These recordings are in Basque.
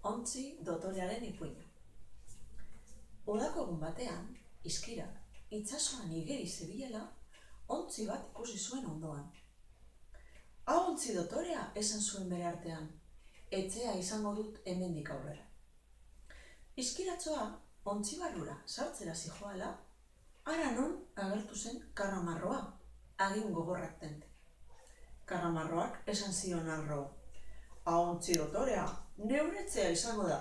ontzi dotorearen ipuina. Udako egun batean, izkirak, itsasoan igeri zebilela, ontzi bat ikusi zuen ondoan. Hau ontzi dotorea esan zuen bere artean, etxea izango dut hemendik aurrera. Izkiratxoa ontzi barrura sartzera zijoala, hara non agertu zen karramarroa, agin gogorrak tente. Karramarroak esan zion arro, hau ontzi dotorea, neure etxea izango da,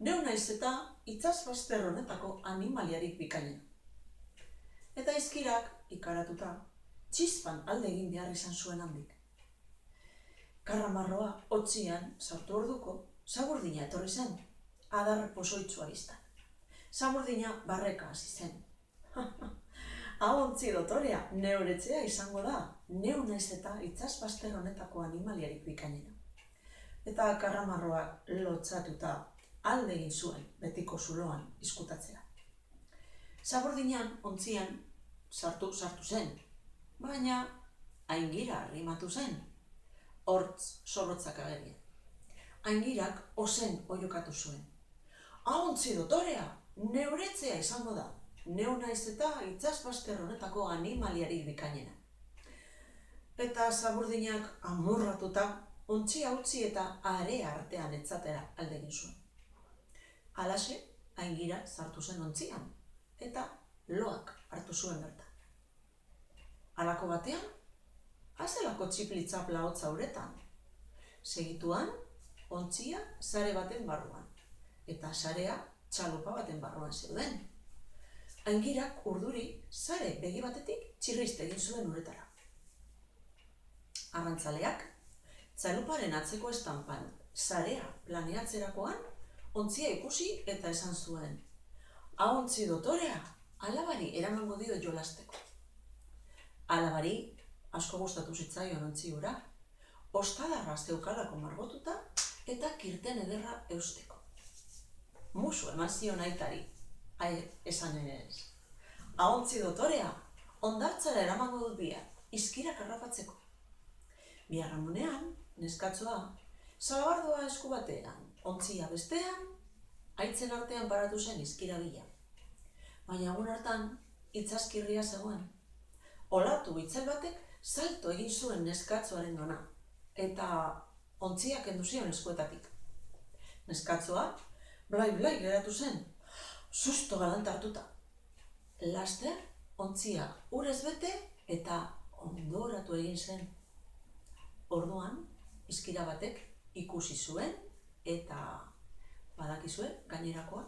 neu naiz eta itsasbazter honetako animaliarik bikainena. Eta izkirak, ikaratuta, txispan alde egin behar izan zuen handik. Karramarroa hotzian sartu orduko, Zaburdina etorri zen, adar pozoitzua biztan. Zaburdina barreka hasi zen. Hau ontzi dotorea, neure etxea izango da, neu naiz eta itsasbazter honetako animaliarik bikainena. Eta karramarroak lotsatuta alde egin zuen betiko zuloan izkutatzea. Zaburdinan ontzian sartu zen, baina aingira arrimatu zen, hortz zorrotzak agerian. Aingirak ozen oiokatu zuen. Hau ontzi dotorea, neure etxea izango da, neu naiz eta itsasbazter honetako animaliarik bikainena. Eta Zaburdinak amurratuta ontzia utzi eta area artean etzatera alde egin zuen. Halaxe, aingira sartu zen ontzian, eta loak hartu zuen bertan. Halako batean, azelako txiplitzapla hotza uretan. Segituan, ontzia sare baten barruan, eta sarea txalupa baten barruan zeuden. Aingirak urduri sare begi batetik txirriste egin zuen uretara. Arrantzaleak, txaluparen atzeko estampan sarea planeatzerakoan, ontzia ikusi eta esan zuen, hau ontzi dotorea, alabari eramango dio jolasteko. Alabari asko gustatu zitzaion ontzi hura, ostadarra zeukalako margotuta eta kirten ederra eusteko. Musu eman zion aitari, esan ez. Hau ontzi dotorea, hondartzara eramango dut bihar, izkirak harrapatzeko. Biharamunean, neskatzoa, salabardoa esku batean, ontzia bestean, haitzen artean paratu zen izkira bila. Baina egun hartan, itsaskirria zegoen. Olatu itzel batek salto egin zuen neskatzoaren gana, eta ontzia kendu zion eskuetatik. Neskatzoa, blai-blai geratu zen, susto galant hartuta. Laster, ontzia urez bete eta ondoratu egin zen. Orduan, izkira batek ikusi zuen eta badakizue gainerakoa.